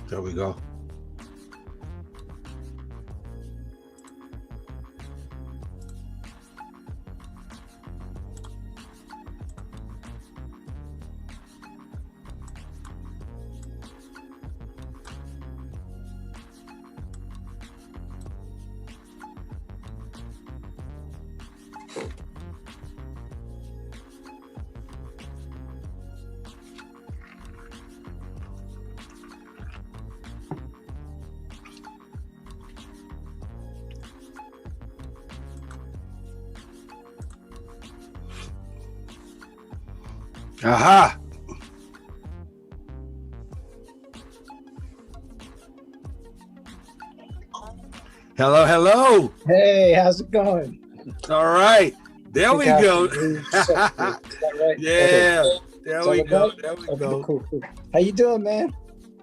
There we go. Aha! Hello, hello. Hey, how's it going? All right. There we go. Right? Yeah. Okay. There we go. There we go. Cool. How you doing, man?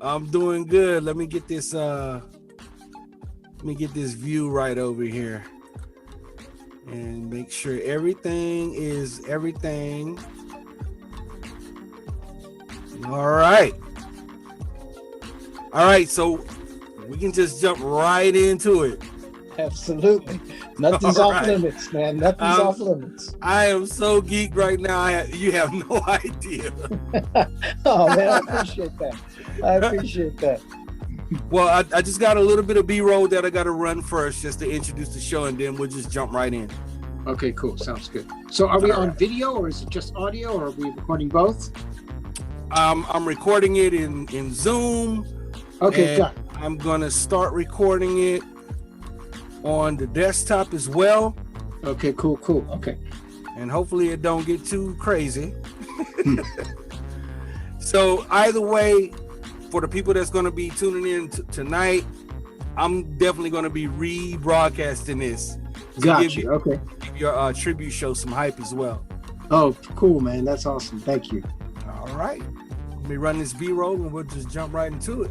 I'm doing good. Let me get this view right over here and make sure everything is everything. All right. So we can just jump right into it. Absolutely. Nothing's off limits, man. Nothing's off limits. I am so geeked right now. You have no idea. Oh, man, I appreciate that. Well, I just got a little bit of B-roll that I got to run first just to introduce the show, and then we'll just jump right in. Okay, cool. Sounds good. So are we on video, or is it just audio, or are we recording both? I'm recording it in Zoom. Okay, got it. I'm going to start recording it on the desktop as well. Okay, cool. Okay. And hopefully it don't get too crazy. So either way, for the people that's going to be tuning in tonight, I'm definitely going to be rebroadcasting this. Gotcha. Okay. Give your tribute show some hype as well. Oh, cool, man. That's awesome. Thank you. All right. Let me run this B-roll and we'll just jump right into it.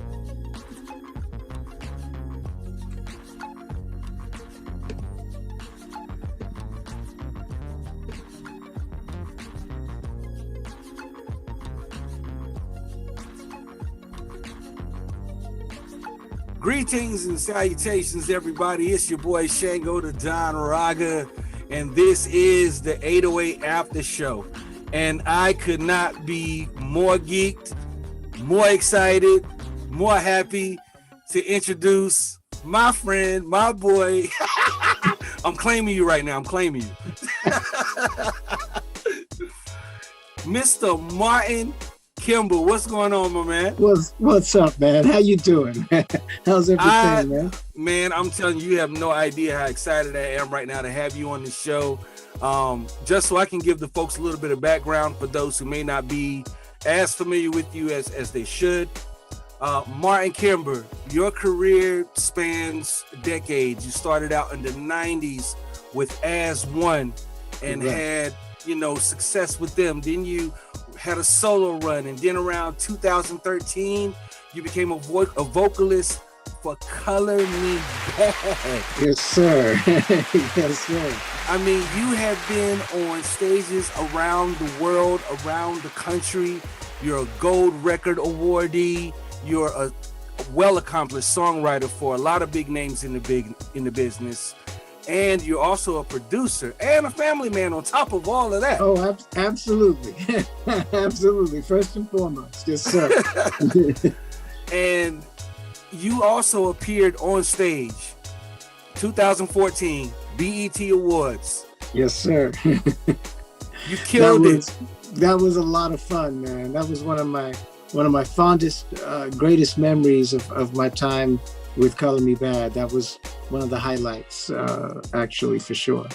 Greetings and salutations, everybody. It's your boy Shango the Don Raga, and this is the 808 After Show. And I could not be more geeked, more excited, more happy to introduce my friend, my boy. I'm claiming you right now. I'm claiming you. Mr. Martin Kember. What's going on, my man? What's up, man? How you doing? How's everything, man? Man, I'm telling you, you have no idea how excited I am right now to have you on the show. Just so I can give the folks a little bit of background for those who may not be as familiar with you as they should. Martin Kember, your career spans decades. You started out in the 90s with As One and had, success with them. Then you had a solo run, and then around 2013, you became a vocalist for Color Me Bad. Yes, sir. Yes, sir. I mean, you have been on stages around the world, around the country. You're a gold record awardee. You're a well-accomplished songwriter for a lot of big names in the business. And you're also a producer and a family man on top of all of that. Oh, absolutely. Absolutely. First and foremost. Yes, sir. And you also appeared on stage, 2014 BET Awards. Yes, sir. You killed it. That was a lot of fun, man. That was one of my fondest, greatest memories of my time with Color Me Bad. That was one of the highlights, actually, for sure.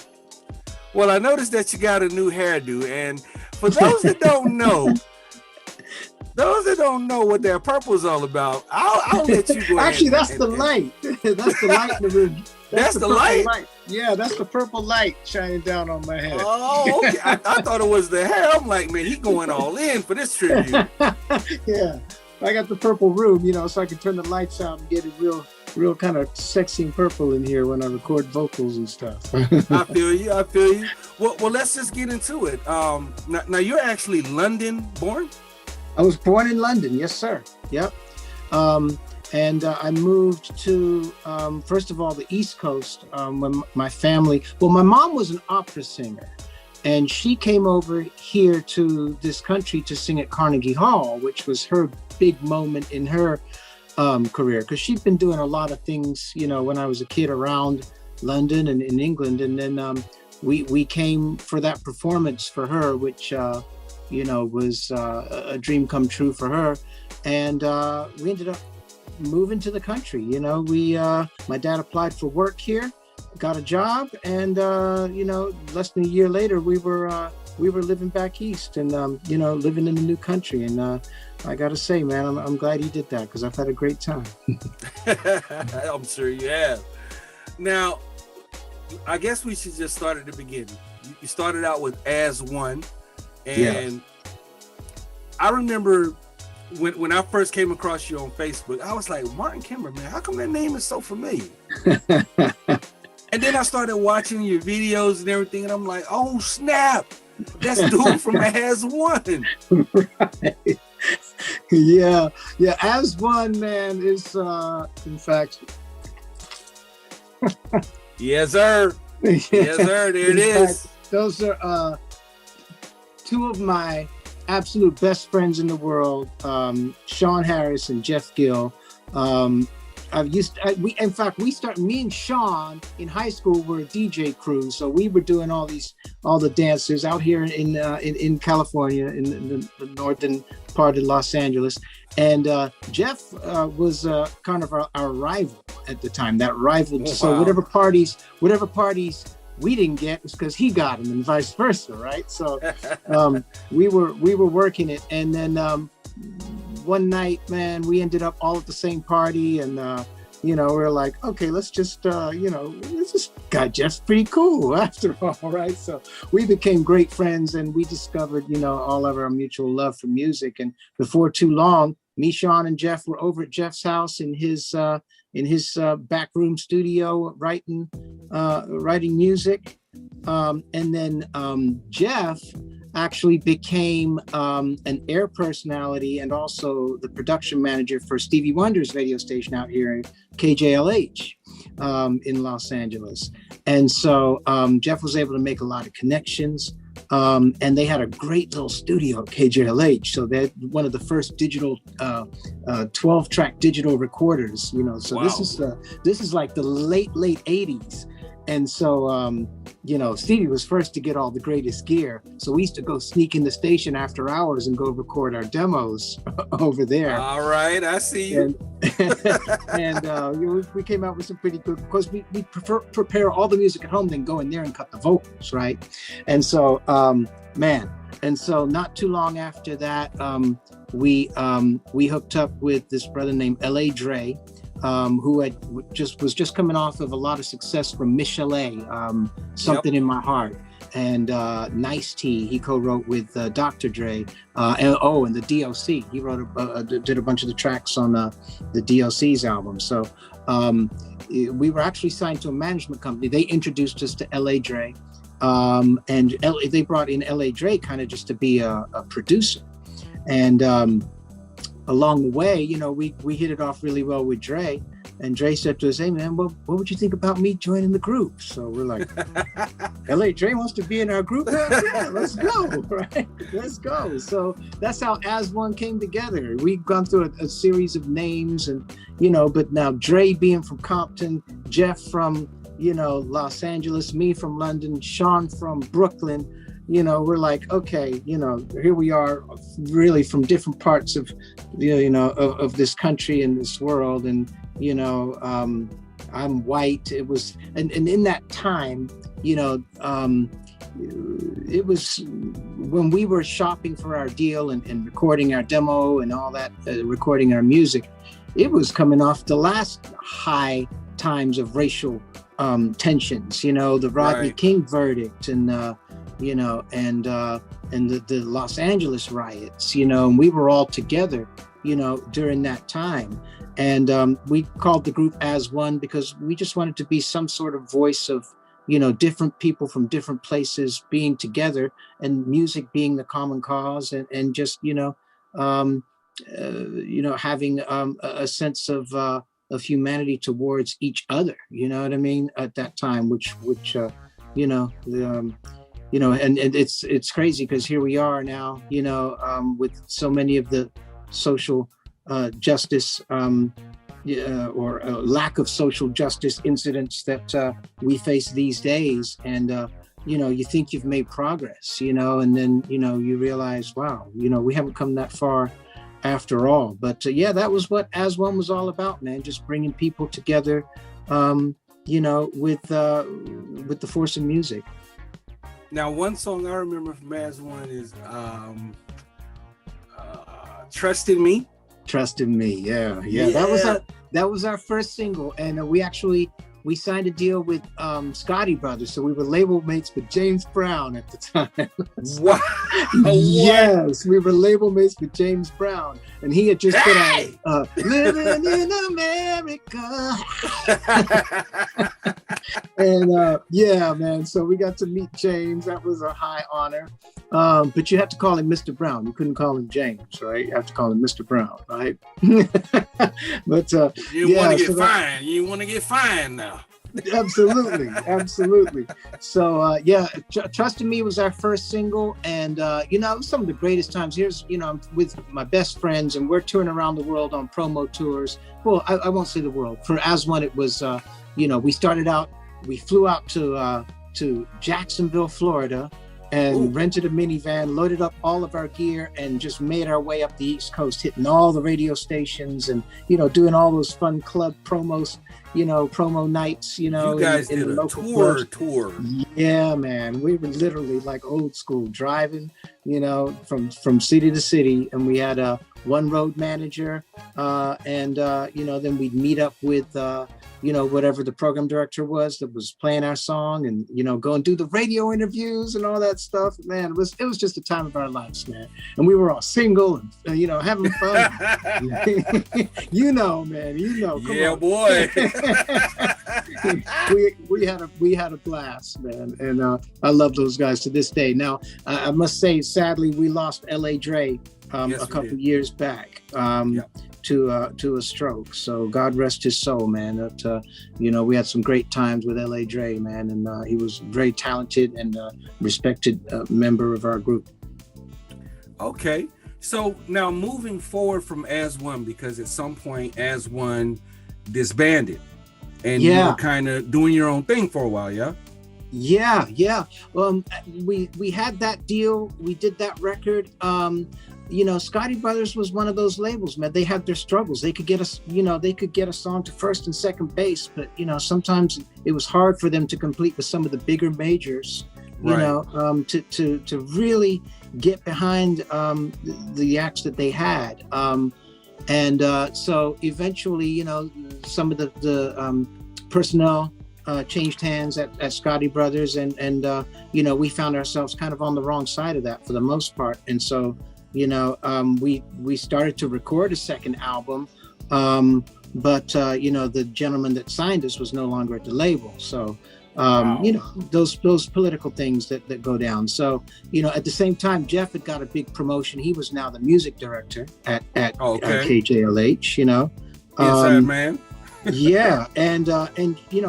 Well, I noticed that you got a new hairdo, and for those that don't know, what that purple's all about, I'll let you go. Actually, that's the light. That's the light in the room. That's the light? Yeah, that's the purple light shining down on my head. Oh, okay. I thought it was the hair. I'm like, man, he's going all in for this tribute. Yeah, I got the purple room, so I can turn the lights out and get it real kind of sexy and purple in here when I record vocals and stuff. I feel you. Well, let's just get into it. Now you're actually London born? I was born in London, yes, sir. Yep. And I moved to, first of all, the East Coast when my mom was an opera singer, and she came over here to this country to sing at Carnegie Hall, which was her big moment in her career, because she'd been doing a lot of things, when I was a kid around London and in England. And then we came for that performance for her, which, was a dream come true for her. And we ended up moving to the country. My dad applied for work here, got a job, and less than a year later we were living back east and living in a new country. And I gotta say, man, I'm glad he did that, because I've had a great time. I'm sure you have. Now, I guess we should just start at the beginning. You started out with As One, and I remember when I first came across you on Facebook, I was like, Martin Kember, man, how come that name is so familiar? And then I started watching your videos and everything, and I'm like, oh, snap. That's dude from As One. Right. Yeah. As One, man, is, in fact. Yes, sir. Yes, sir. There it is. Fact, those are two of my absolute best friends in the world, Sean Harris and Jeff Gill. Me and Sean in high school were a DJ crew, so we were doing all the dances out here in California, in the northern part of Los Angeles. And Jeff was kind of our rival at the time. That rival. Oh, so wow. whatever parties we didn't get was because he got them, and vice versa, right? So we were working it, and then one night, man, we ended up all at the same party, and we're like, okay, let's just this guy Jeff's pretty cool after all, right? So we became great friends, and we discovered all of our mutual love for music. And before too long, me, Sean, and Jeff were over at Jeff's house in his back room studio writing music. And then Jeff actually became an air personality and also the production manager for Stevie Wonder's radio station out here, KJLH, in Los Angeles. And so Jeff was able to make a lot of connections. And they had a great little studio at KJLH. So they're one of the first digital 12-track digital recorders, So wow. This is like the late 80s. And so, Stevie was first to get all the greatest gear. So we used to go sneak in the station after hours and go record our demos over there. All right, I see you. And we came out with some pretty good, because we prepare all the music at home, then go in there and cut the vocals, right? And so, and so not too long after that, we hooked up with this brother named L.A. Dre, who was just coming off of a lot of success from Michelet, Something in My Heart, and Nice T. He co-wrote with Dr. Dre, and the DOC. He did a bunch of the tracks on the DOC's album. So we were actually signed to a management company. They introduced us to L.A. Dre, and they brought in L.A. Dre kind of just to be a producer. And along the way, we hit it off really well with Dre, and Dre said to us, "Hey man, what would you think about me joining the group?" So we're like, "L.A. Dre wants to be in our group? Yeah, let's go, right? Let's go." So that's how As One came together. We've gone through a series of names, and but now Dre being from Compton, Jeff from Los Angeles, me from London, Sean from Brooklyn. We're like, okay, here we are, really from different parts of, of this country and this world. And, I'm white. It was, and in that time, it was when we were shopping for our deal and recording our demo and all that, recording our music, it was coming off the last high times of racial tensions, the Rodney King verdict and, and the Los Angeles riots, and we were all together, during that time. And we called the group As One because we just wanted to be some sort of voice of, different people from different places being together, and music being the common cause, and just, having a sense of humanity towards each other, you know what I mean, at that time, which and it's crazy because here we are now, with so many of the social justice or lack of social justice incidents that we face these days. And, you think you've made progress, and then, you realize, wow, we haven't come that far after all. But that was what As One was all about, man, just bringing people together, with the force of music. Now, one song I remember from As One is Trust in Me. Trust in Me, yeah. That was our first single, and we signed a deal with Scotty Brothers, so we were label mates with James Brown at the time. Wow! Yes, we were label mates with James Brown, and he had just put out "Living in America." And man, so we got to meet James. That was a high honor. But you had to call him Mr. Brown. You couldn't call him James, right? You have to call him Mr. Brown, right? But you want to get fined. You want to get fined now. Absolutely. So Trust in Me was our first single, and it was some of the greatest times. Here's I'm with my best friends, and we're touring around the world on promo tours. Well, I won't say the world. For As One, it was we flew out to Jacksonville, Florida, and rented a minivan, loaded up all of our gear, and just made our way up the East Coast, hitting all the radio stations and, doing all those fun club promos, promo nights, You guys did a tour. Yeah, man. We were literally like old school, driving, from city to city. And we had a one road manager, and then we'd meet up with, whatever the program director was that was playing our song, and, go and do the radio interviews and all that stuff. Man, it was just the time of our lives, man. And we were all single and, having fun. Man, come on. Boy. we had a blast, man. And I love those guys to this day. Now, I must say, sadly, we lost L.A. Dre a couple years back. To a stroke. So God rest his soul, man. That we had some great times with L.A. Dre, man, and he was very talented and respected member of our group. Okay, so now moving forward from As One, because at some point As One disbanded. and you were kind of doing your own thing for a while. Yeah. We had that deal. We did that record. Scotty Brothers was one of those labels, man. They had their struggles. They could get us, they could get a song to first and second base, but sometimes it was hard for them to compete with some of the bigger majors, to really get behind the acts that they had. So eventually, some of the personnel changed hands at Scotty Brothers, and we found ourselves kind of on the wrong side of that for the most part. And so, we started to record a second album, but the gentleman that signed us was no longer at the label. So, those political things that go down. So, at the same time, Jeff had got a big promotion. He was now the music director at KJLH, Inside man. Yeah. And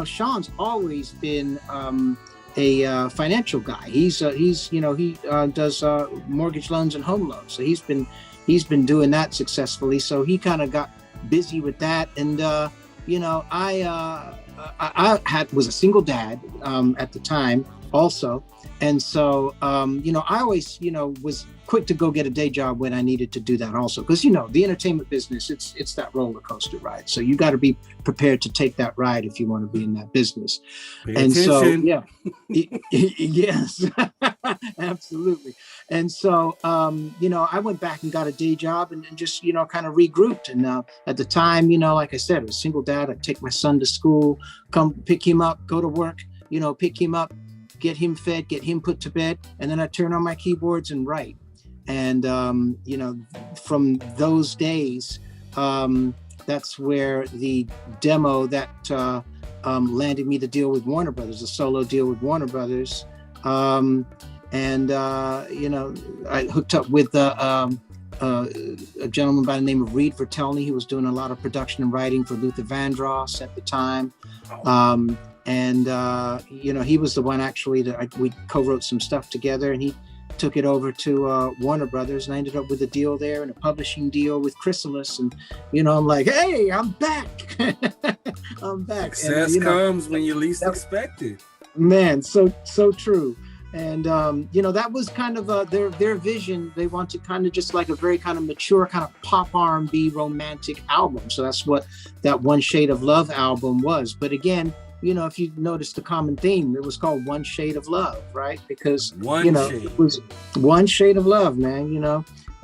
Sean's always been a financial guy. He does mortgage loans and home loans. So he's been doing that successfully. So he kind of got busy with that. And I was a single dad at the time also. And so, I always, was quick to go get a day job when I needed to do that also. Because, the entertainment business, it's that roller coaster ride. So you got to be prepared to take that ride if you want to be in that business. So, yes, absolutely. And so, I went back and got a day job and just, kind of regrouped. And at the time, like I said, I was a single dad. I'd take my son to school, come pick him up, go to work, pick him up, get him fed, get him put to bed, and then I turn on my keyboards and write. And from those days, that's where the demo that landed me the deal with Warner Brothers, a solo deal with Warner Brothers. I hooked up with a gentleman by the name of Reed Vertelny, who was doing a lot of production and writing for Luther Vandross at the time. He was the one actually that we co-wrote some stuff together, and he took it over to Warner Brothers, and I ended up with a deal there and a publishing deal with Chrysalis. And, I'm like, hey, I'm back. I'm back. Success comes when you least expect it. Man, so true. And, that was kind of their vision. They wanted kind of just like a very kind of mature kind of pop R&B romantic album. So that's what that One Shade of Love album was. But again, if you notice the common theme, it was called One Shade of Love, right? Because, it was one shade of love, man,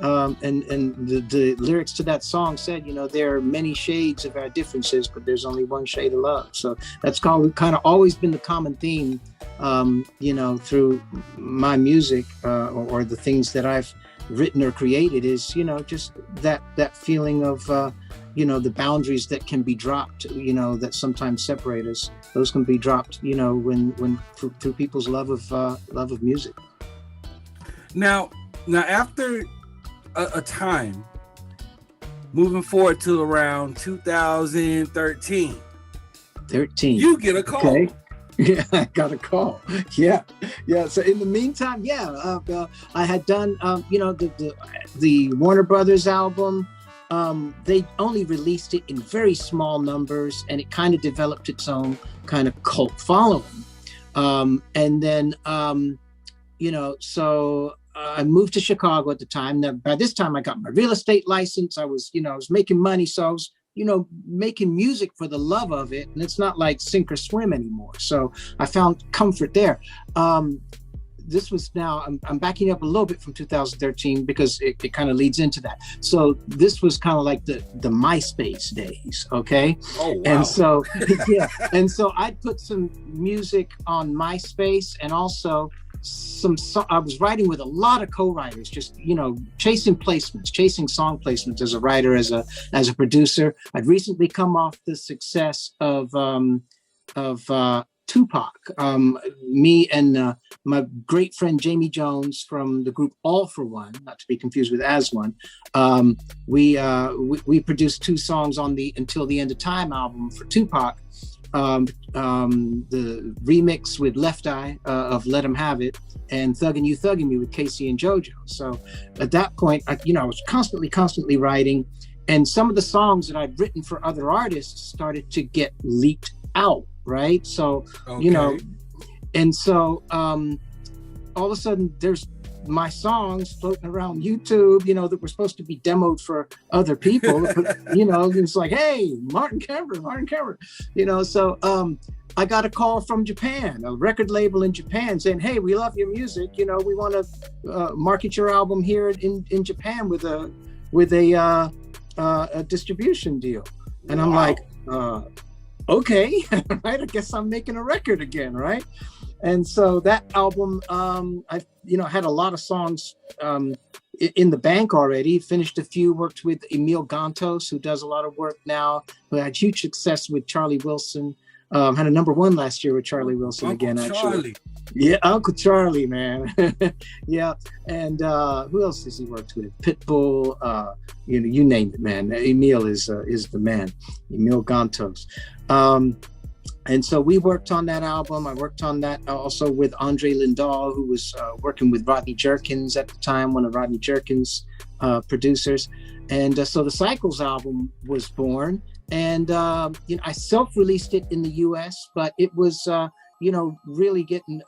and the lyrics to that song said, there are many shades of our differences, but there's only one shade of love. So that's kind of always been the common theme, through my music or the things that I've written or created is, just that feeling of, the boundaries that can be dropped, that sometimes separate us. Those can be dropped, when through people's love of music. Now after a time, moving forward to around 2013, you get a call. Okay. Yeah, I got a call. Yeah. So in the meantime, I had done, the Warner Brothers album. They only released it in very small numbers, and it kind of developed its own kind of cult following. And then, so I moved to Chicago at the time. Now, by this time, I got my real estate license. I was making money, so I was, making music for the love of it, and it's not like sink or swim anymore. So I found comfort there. This was now, I'm backing up a little bit from 2013 because it kind of leads into that. So this was kind of like the MySpace days, okay? Oh, wow. And so, and so I put some music on MySpace, and also I was writing with a lot of co-writers, just, chasing song placements as a writer, as a producer. I'd recently come off the success of Tupac. Me and my great friend Jamie Jones from the group All For One, not to be confused with As One, we produced 2 songs on the Until the End of Time album for Tupac. The remix with Left Eye of Let 'Em Have It, and Thuggin' You Thuggin' Me with Casey and JoJo. So at that point, I was constantly writing, and some of the songs that I'd written for other artists started to get leaked out, right? So, Okay. and so all of a sudden there's my songs floating around YouTube, that were supposed to be demoed for other people. But, it's like, hey, Martin Kember, so I got a call from Japan, a record label in Japan saying, hey, we love your music. We want to market your album here in Japan with a distribution deal. And I'm like, okay, right? I guess I'm making a record again, right? And so that album, I had a lot of songs in the bank already. Finished a few, worked with Emil Gantos, who does a lot of work now, who had huge success with Charlie Wilson. Had a #1 last year with Charlie Wilson again, actually. Charlie. Yeah, Uncle Charlie, man. Yeah. And who else has he worked with? Pitbull, you name it, man. Emil is the man, Emil Gantos. And so we worked on that album. I worked on that also with Andre Lindahl, who was working with Rodney Jerkins at the time, one of Rodney Jerkins' producers. And so the Cycles album was born. And, I self-released it in the US, but it was, really getting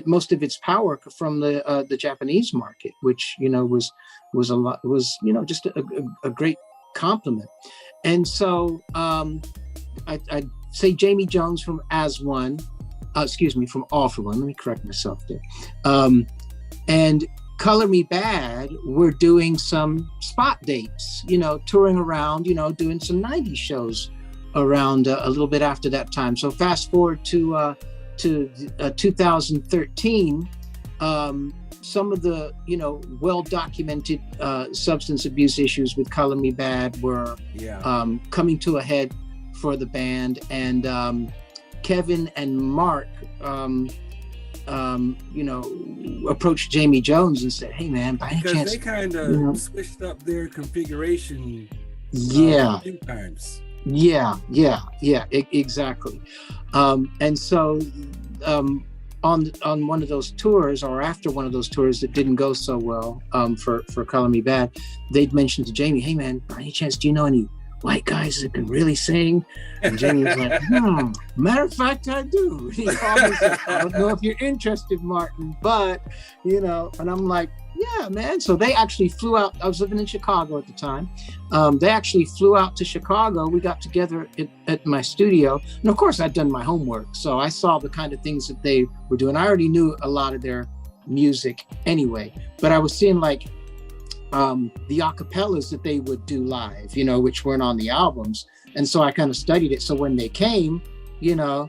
most of its power from the Japanese market, which, was a lot, just a great compliment. And so I say Jamie Jones from As One, from All For One. Let me correct myself there. And Color Me Bad, we're doing some spot dates, touring around, doing some 90s shows around a little bit after that time. So fast forward to 2013, some of the, well-documented substance abuse issues with Color Me Bad were coming to a head for the band, and Kevin and Mark approached Jamie Jones and said, hey man, by any chance, they kind of switched up their configuration a few times. Exactly. And so on one of those tours, or after one of those tours that didn't go so well for Color Me Bad, they'd mentioned to Jamie, hey man, by any chance, do you know any white guys that can really sing? And Jamie was like, matter of fact, I do. He called me and said, I don't know if you're interested, Martin, but, and I'm like, yeah, man. So they actually flew out. I was living in Chicago at the time. They actually flew out to Chicago. We got together at my studio. And of course, I'd done my homework. So I saw the kind of things that they were doing. I already knew a lot of their music anyway, but I was seeing like, the acapellas that they would do live, which weren't on the albums. And so I kind of studied it. So when they came, I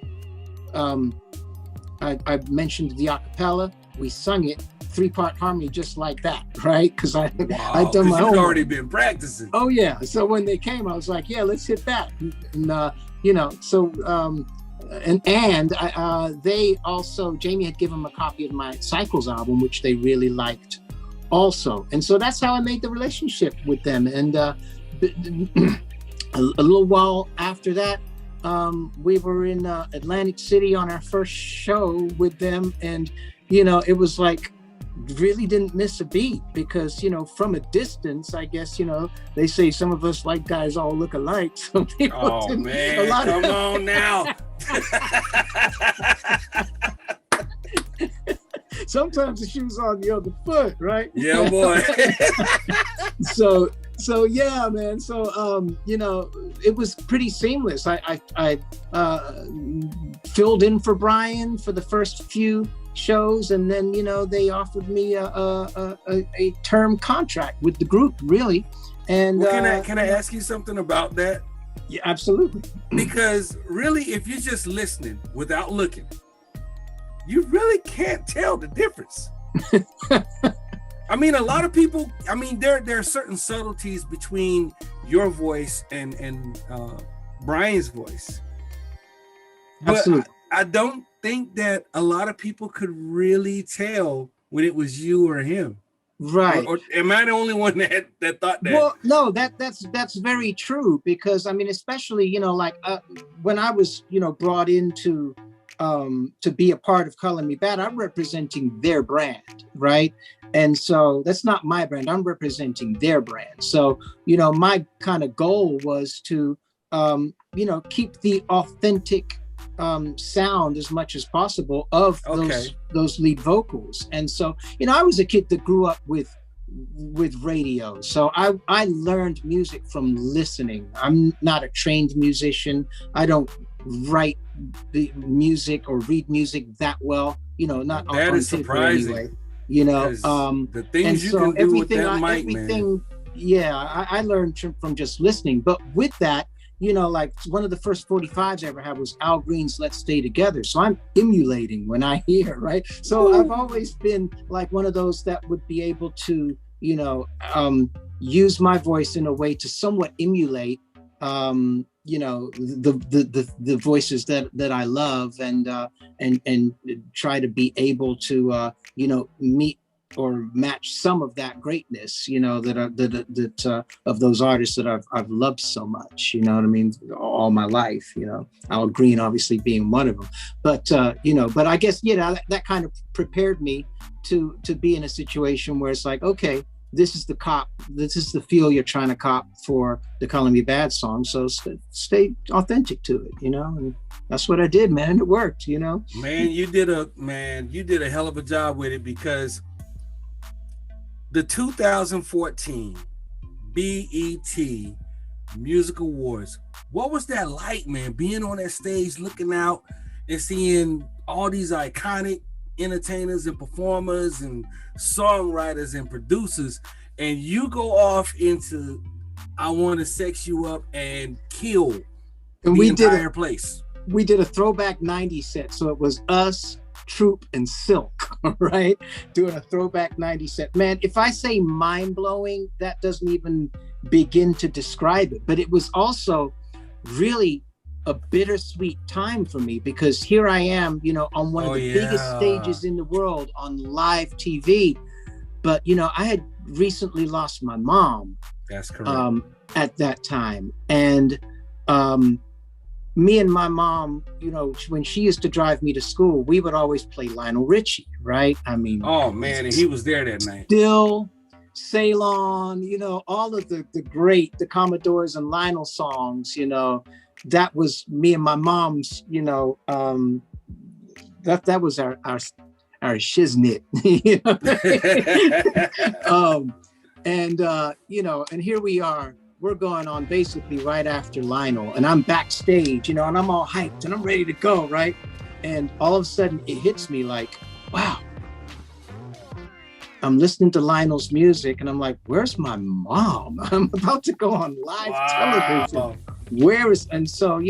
mentioned the acapella, we sung it 3-part harmony just like that, right? Because I'd done my own. You'd already been practicing. Oh yeah. So when they came, I was like, yeah, let's hit that. And they also, Jamie had given them a copy of my Cycles album, which they really liked also. And so that's how I made the relationship with them. And a little while after that, we were in Atlantic City on our first show with them. And, it was like, really didn't miss a beat because, from a distance, I guess, they say some of us white guys all look alike. So people come on now. Sometimes the shoe's on the other foot, right? Yeah, boy. So yeah, man. So it was pretty seamless. I filled in for Brian for the first few shows, and then they offered me a term contract with the group, really. And can I ask you something about that? Yeah, absolutely. Because really, if you're just listening without looking, you really can't tell the difference. I mean, a lot of people, there are certain subtleties between your voice and Brian's voice. But absolutely. I don't think that a lot of people could really tell when it was you or him. Right. Or am I the only one that thought that? Well, no, that's very true, because especially, when I was, brought into to be a part of Color Me Bad, I'm representing their brand, right? And so that's not my brand, I'm representing their brand. So, my kind of goal was to keep the authentic sound as much as possible of those lead vocals. And so, I was a kid that grew up with radio. So I learned music from listening. I'm not a trained musician. I don't write the music or read music that well, not on that is surprising. Anyway, the things you can do with that mic, man. Yeah, I learned from just listening. But with that, like one of the first 45s I ever had was Al Green's Let's Stay Together. So I'm emulating when I hear, right? So I've always been like one of those that would be able to, use my voice in a way to somewhat emulate, the voices that I love and try to be able to, meet or match some of that greatness, that of those artists that I've loved so much, all my life, Al Green obviously being one of them, but I guess, that kind of prepared me to be in a situation where it's like, okay, this is the feel you're trying to cop for the Calling Me Bad song. So stay authentic to it, and that's what I did, man. It worked, Man, you did a hell of a job with it, because the 2014 BET Music Awards, what was that like, man? Being on that stage, looking out and seeing all these iconic entertainers and performers and songwriters and producers, and you go off into I Want to Sex You Up and kill the entire place. We did a throwback 90s set. So it was us, Troop, and Silk, right? Doing a throwback 90s set. Man, if I say mind-blowing, that doesn't even begin to describe it. But it was also really a bittersweet time for me, because here I am, on one of the biggest stages in the world on live TV. But, I had recently lost my mom. That's correct. At that time. And me and my mom, when she used to drive me to school, we would always play Lionel Richie, right? I mean, oh man, and he was there that night. Still, Ceylon, all of the Commodores and Lionel songs, that was me and my mom's, that was our shiznit, and here we are. We're going on basically right after Lionel, and I'm backstage, and I'm all hyped and I'm ready to go, right? And all of a sudden it hits me like, wow, I'm listening to Lionel's music and I'm like, where's my mom? I'm about to go on live television. Where is, and so,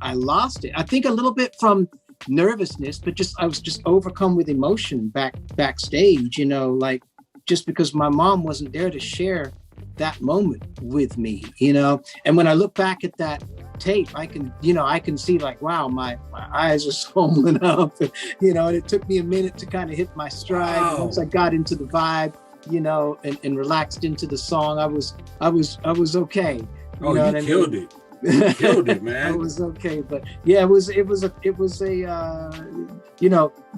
I lost it. I think a little bit from nervousness, but I was just overcome with emotion backstage, like just because my mom wasn't there to share that moment with me, and when I look back at that tape, I can see like, wow, my eyes are swollen up, and it took me a minute to kind of hit my stride. Wow. Once I got into the vibe, and relaxed into the song, I was okay. You killed it. You killed it, man. I was okay, but yeah, it was a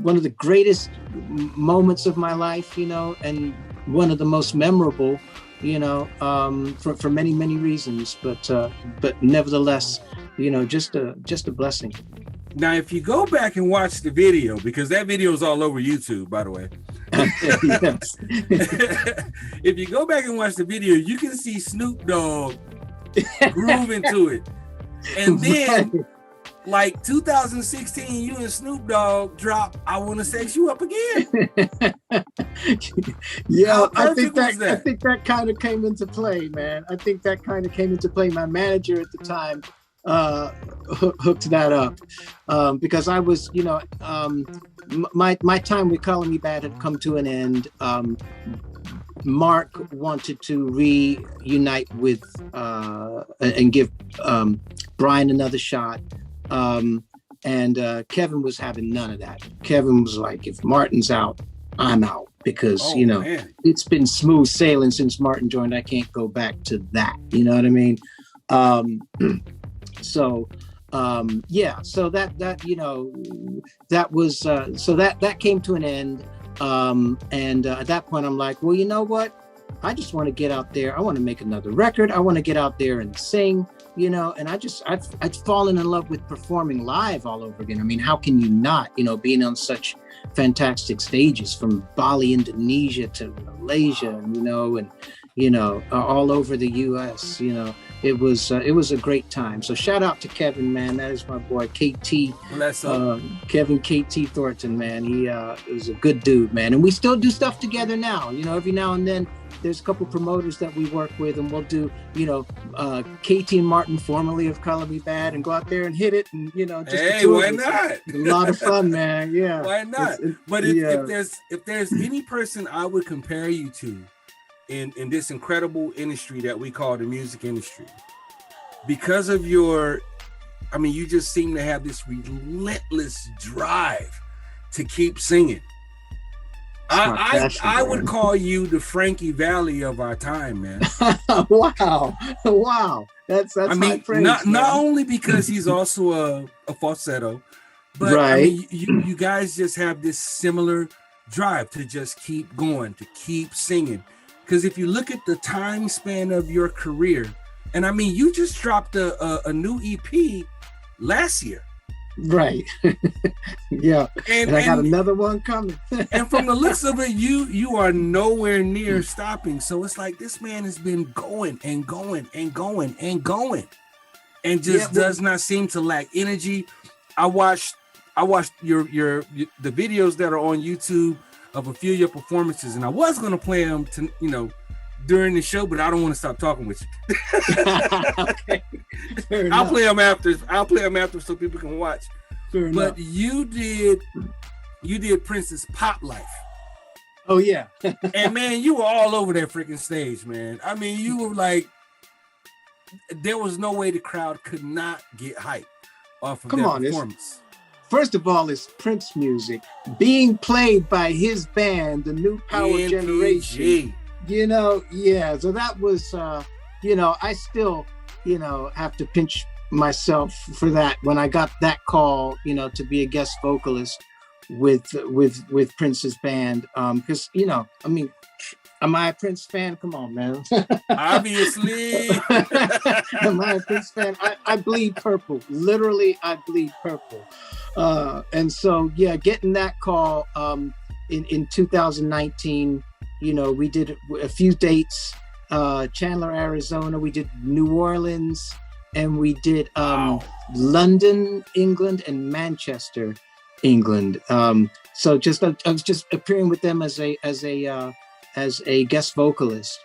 one of the greatest moments of my life, and one of the most memorable, for many, many reasons, but nevertheless, just a blessing. Now, if you go back and watch the video, because that video is all over YouTube, by the way. If you go back and watch the video, you can see Snoop Dogg groove into it. And then, like 2016, you and Snoop Dogg drop I Want to Sex You Up Again. Yeah, I think that kind of came into play, man. I think that kind of came into play. My manager at the time hooked that up, because I was, my time with Calling Me Bad had come to an end. Mark wanted to reunite with and give Brian another shot, and Kevin was having none of that. Kevin was like, if Martin's out, I'm out, because man, it's been smooth sailing since Martin joined. I can't go back to that. You know what I mean? So that was so that came to an end. And at that point I'm like, well, you know what? I just want to get out there. I want to make another record. I want to get out there and sing. you know, and I'd fallen in love with performing live all over again. I mean, how can you not, you know, being on such fantastic stages from Bali, Indonesia to Malaysia, you know, and, you know, all over the US, you know, it was a great time. So shout out to Kevin, man. That is my boy, KT. Kevin KT Thornton, man. He was a good dude, man. And we still do stuff together now. You know, every now and then there's a couple promoters that we work with, and we'll do, you know, KT and Martin, formerly of Color Me Bad, and go out there and hit it, and, you know, just hey, why not? A lot of fun, man. Yeah. Why not? But if there's any person I would compare you to in this incredible industry that we call the music industry, because of your, I mean, you just seem to have this relentless drive to keep singing. I would call you the Frankie Valli of our time, man. Wow. That's I mean, praise, not only because he's also a falsetto, but right. I mean, you guys just have this similar drive to just keep going, to keep singing. Because if you look at the time span of your career, and I mean, you just dropped a new EP last year. Right. Yeah. And I got another one coming. And from the looks of it, you are nowhere near stopping. So it's like this man has been going and going and going and going, and just does not seem to lack energy. I watched your the videos that are on YouTube of a few of your performances, and I was gonna play them to, you know, during the show, but I don't want to stop talking with you. Okay. I'll play them after so people can watch. Fair but enough. You did Prince's Pop Life. Oh yeah. And man, you were all over that freaking stage, man. I mean, you were like, there was no way the crowd could not get hyped off of that performance. First of all, it's Prince music being played by his band, the New Power Generation. You know, yeah. So that was, you know, I still, you know, have to pinch myself for that when I got that call, you know, to be a guest vocalist with Prince's band. Because, you know, I mean, am I a Prince fan? Come on, man. Obviously. Am I a Prince fan? I bleed purple. Literally, I bleed purple. And so, yeah, getting that call in 2019. You know, we did a few dates, Chandler, Arizona. We did New Orleans, and we did London, England, and Manchester, England. So I was just appearing with them as a guest vocalist,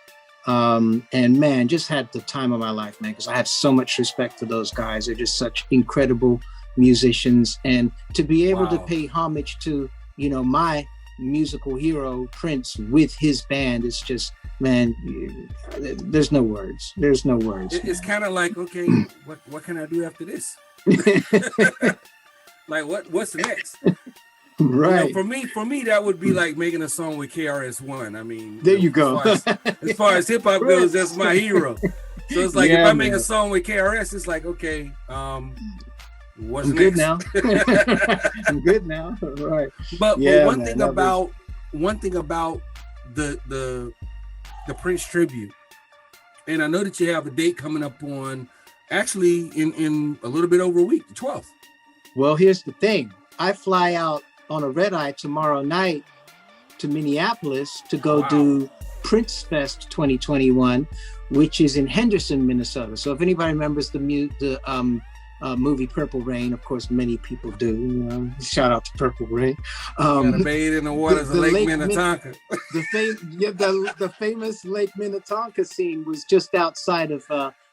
and man, just had the time of my life, man. Because I have so much respect for those guys. They're just such incredible musicians, and to be able to pay homage to, you know, my musical hero Prince with his band, it's just, man, there's no words. It's kind of like, okay, what can I do after this? Like what's next? Right. You know, for me that would be like making a song with KRS-One. I mean, there you go. As far as hip hop goes, that's my hero. So it's like, if I make a song with KRS, it's like, okay, what's I'm next? Good now. I'm good now. Right. But one thing about the Prince tribute, and I know that you have a date coming up on, actually in a little bit over a week, the 12th. Well, here's the thing. I fly out on a red eye tomorrow night to Minneapolis to go do Prince Fest 2021, which is in Henderson, Minnesota. So if anybody remembers the movie Purple Rain, of course, many people do. You know, shout out to Purple Rain. Gotta bathe in the waters of Lake Minnetonka. The famous Lake Minnetonka scene was just outside of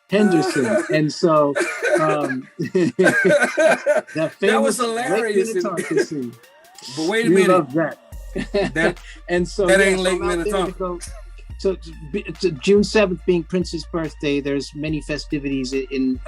Henderson, and so that was hilarious. Lake Minnetonka scene. But wait a minute, love that. And so that ain't Lake Minnetonka. So June 7th being Prince's birthday, there's many festivities in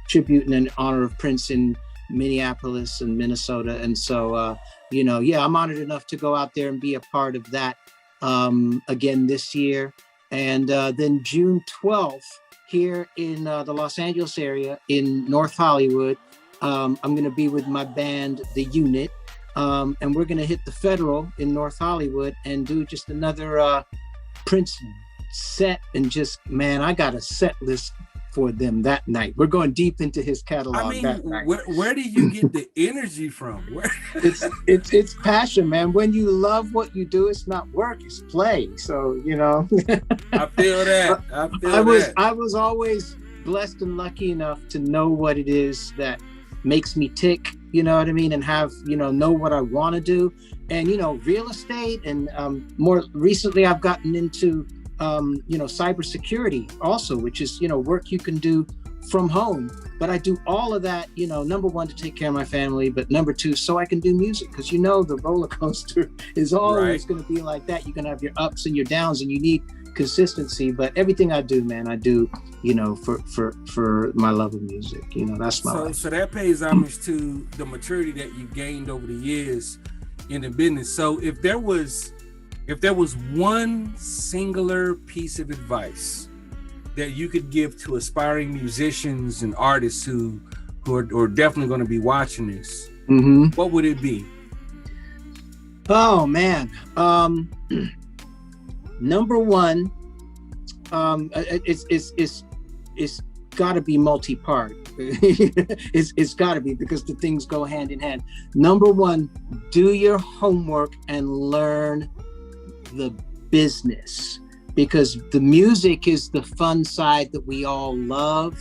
tribute and in honor of Prince in Minneapolis and Minnesota. And so, you know, I'm honored enough to go out there and be a part of that again this year. And then June 12th here in the Los Angeles area in North Hollywood, I'm going to be with my band, The Unit. And we're going to hit the Federal in North Hollywood and do just another Prince set, and just, man, I got a set list for them that night. We're going deep into his catalog that night. Where do you get the energy from? It's passion, man. When you love what you do, it's not work, it's play. So, you know. I feel that. I was always blessed and lucky enough to know what it is that makes me tick, you know what I mean, and have, you know what I want to do. And, you know, real estate, and more recently I've gotten into you know, cybersecurity also, which is, you know, work you can do from home. But I do all of that, you know, number one, to take care of my family, but number two, so I can do music, because, you know, the roller coaster is always going to be like that. You're going to have your ups and your downs, and you need consistency. But everything I do, man, I do, you know, for my love of music. You know, that's my life. So that pays homage to the maturity that you gained over the years in the business. So if there was one singular piece of advice that you could give to aspiring musicians and artists who are definitely going to be watching this, what would it be? Oh man, number one, it's got to be multi-part. It's got to be, because the things go hand in hand. Number one, do your homework and learn the business, because the music is the fun side that we all love,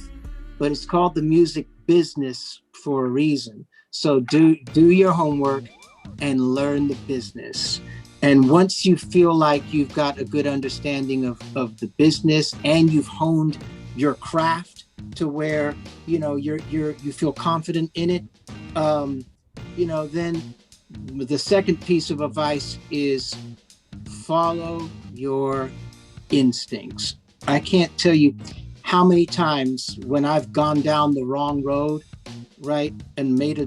but it's called the music business for a reason. So do your homework and learn the business. And once you feel like you've got a good understanding of the business, and you've honed your craft to where, you know, you feel confident in it, you know, then the second piece of advice is follow your instincts. I can't tell you how many times when I've gone down the wrong road, right, and made a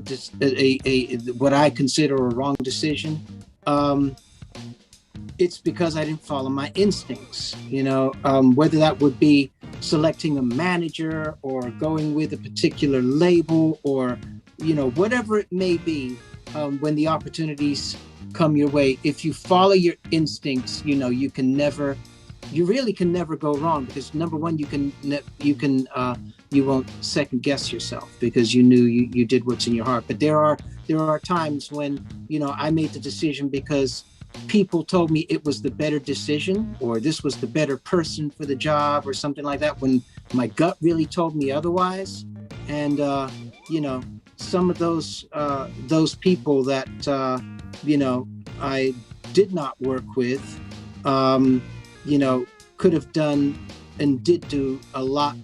what I consider a wrong decision. It's because I didn't follow my instincts, you know, whether that would be selecting a manager or going with a particular label, or, you know, whatever it may be. When the opportunities come your way, if you follow your instincts, you know, you really can never go wrong, because number one, you won't second guess yourself, because you knew you did what's in your heart. But there are times when, you know, I made the decision because people told me it was the better decision, or this was the better person for the job, or something like that, when my gut really told me otherwise. And you know, some of those people that you know, I did not work with, you know, could have done and did do a lot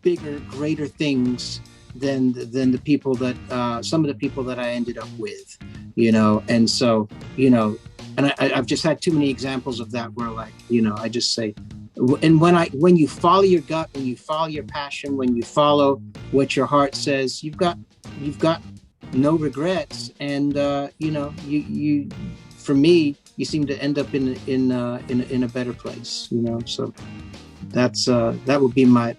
bigger, greater things than the people that some of the people that I ended up with, you know. And so, you know, and I've just had too many examples of that, where, like, you know, I just say, and when you follow your gut, when you follow your passion, when you follow what your heart says, you've got no regrets. And you know, you for me, you seem to end up in a better place, you know. So that's that would be my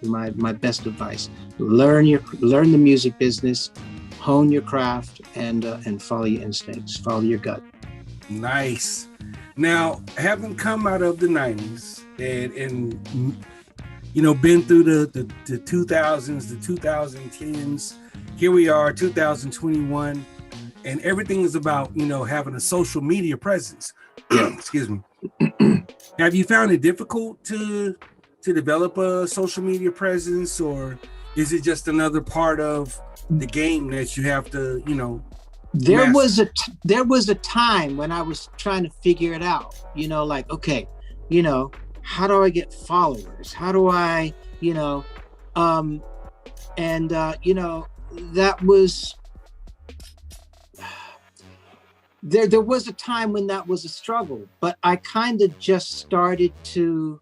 best advice. Learn the music business, hone your craft, and follow your instincts, follow your gut. Nice. Now, having come out of the 90s and you know, been through the 2000s, the 2010s, here we are, 2021, and everything is about, you know, having a social media presence. Excuse me. Have you found it difficult to develop a social media presence, or is it just another part of the game that you have to, you know? There was a time when I was trying to figure it out, you know, like, okay, you know, how do I get followers? How do I, you know, you know, that was, there was a time when that was a struggle, but I kind of just started to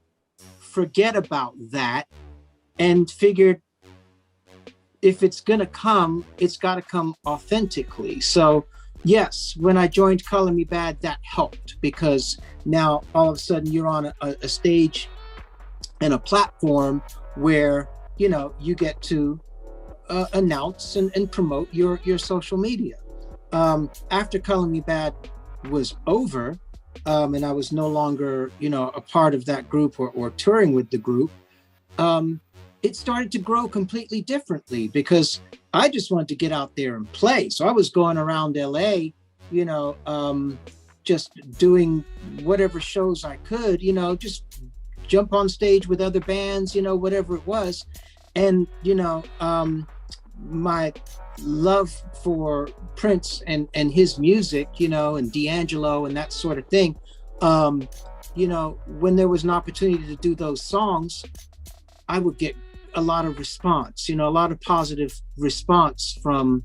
forget about that and figured, if it's gonna come, it's gotta come authentically. So yes, when I joined Color Me Bad, that helped, because now all of a sudden you're on a stage and a platform where, you know, you get to announce and promote your social media. After Color Me Bad was over, and I was no longer, you know, a part of that group or touring with the group, it started to grow completely differently because I just wanted to get out there and play. So I was going around LA, you know, just doing whatever shows I could, you know, just jump on stage with other bands, you know, whatever it was. And, you know, my love for Prince and his music, you know, and D'Angelo and that sort of thing, you know, when there was an opportunity to do those songs, I would get a lot of response, you know, a lot of positive response from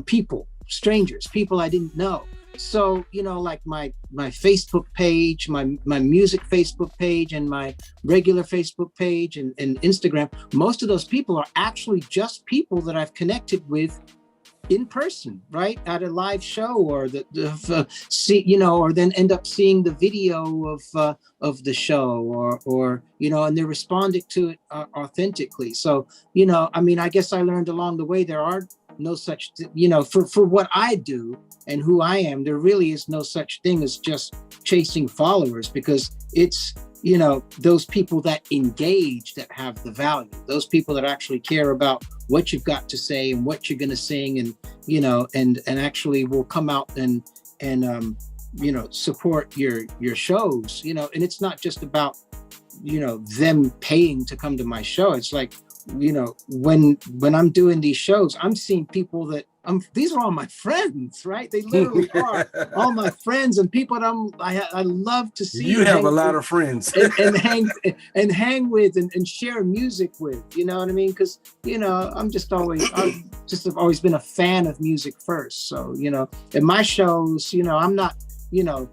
people, strangers, people I didn't know. So, you know, like my Facebook page, my music Facebook page and my regular Facebook page and Instagram, most of those people are actually just people that I've connected with in person, right? At a live show or see, you know, or then end up seeing the video of the show or, you know, and they're responding to it authentically. So, you know, I mean, I guess I learned along the way, there are no such, you know, for what I do and who I am, there really is no such thing as just chasing followers, because it's, you know, those people that engage that have the value, those people that actually care about what you've got to say and what you're going to sing, and, you know, and actually will come out and you know, support your shows, you know. And it's not just about, you know, them paying to come to my show. It's like, you know, when I'm doing these shows, I'm seeing people that these are all my friends, right? They literally are all my friends and people that I love to see. You have a lot of friends and hang with and share music with, you know what I mean? Because, you know, I've always been a fan of music first. So, you know, at my shows, you know, I'm not, you know,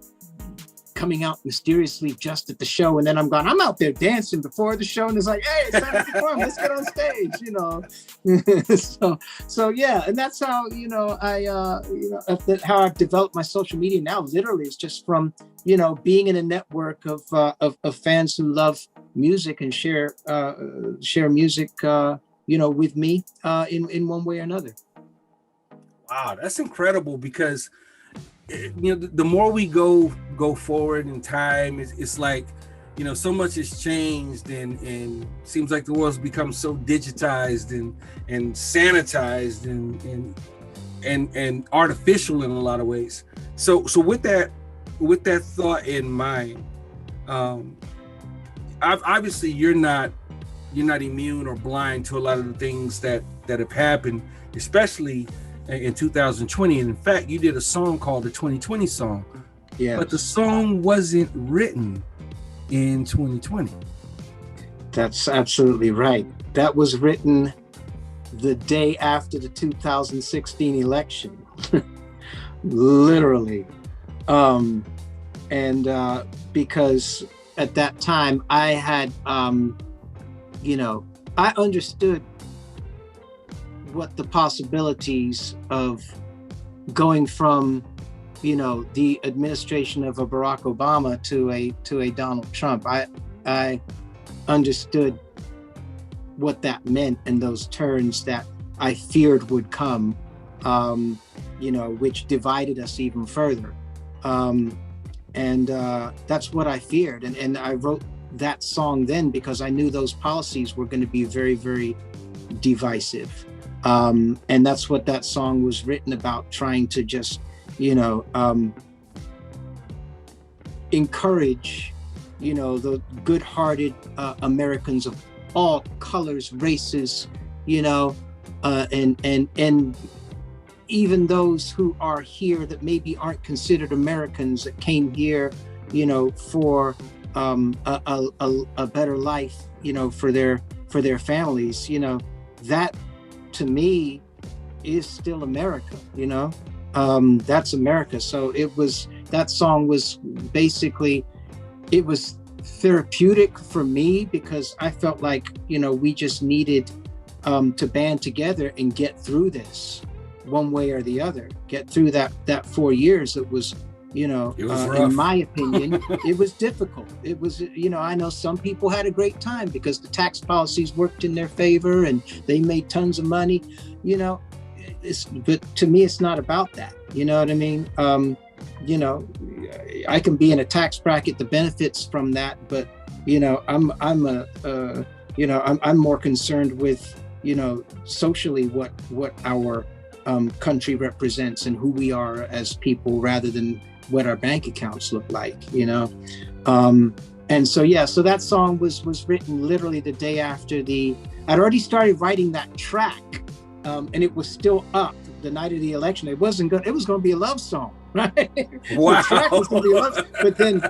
coming out mysteriously just at the show, and then I'm out there dancing before the show, and it's like, hey, it's time to perform, let's get on stage, you know. so yeah, and that's how, you know, I you know, how I've developed my social media now. Literally, it's just from, you know, being in a network of fans who love music and share music, you know, with me in one way or another. Wow, that's incredible, because, you know, the more we go forward in time, it's like, you know, so much has changed, and seems like the world's become so digitized and sanitized and artificial in a lot of ways. So with that thought in mind, obviously you're not immune or blind to a lot of the things that have happened, especially in 2020. And in fact, you did a song called the 2020 song. Yeah. But the song wasn't written in 2020. That's absolutely right. That was written the day after the 2016 election. Literally. Because at that time I had, you know, I understood what the possibilities of going from, you know, the administration of a Barack Obama to a Donald Trump. I understood what that meant, and those turns that I feared would come, you know, which divided us even further. And that's what I feared. And I wrote that song then because I knew those policies were going to be very, very divisive. And that's what that song was written about, trying to just, you know, encourage, you know, the good-hearted Americans of all colors, races, you know, and even those who are here that maybe aren't considered Americans, that came here, you know, for a better life, you know, for their families, you know, that to me is still America, you know. That's America. So that song was basically, it was therapeutic for me, because I felt like, you know, we just needed to band together and get through this one way or the other, get through that 4 years. It was, you know, in my opinion, it was difficult. It was, you know, I know some people had a great time because the tax policies worked in their favor and they made tons of money, you know. But to me, it's not about that. You know what I mean? You know, I can be in a tax bracket, the benefits from that, but, you know, I'm a I'm more concerned with, socially what our country represents and who we are as people, rather than what our bank accounts look like, and so that song was written literally the day after I'd already started writing that track, and it was still up the night of the election. It was going to be a love song, right? Wow. The track was going to be a love song. But then,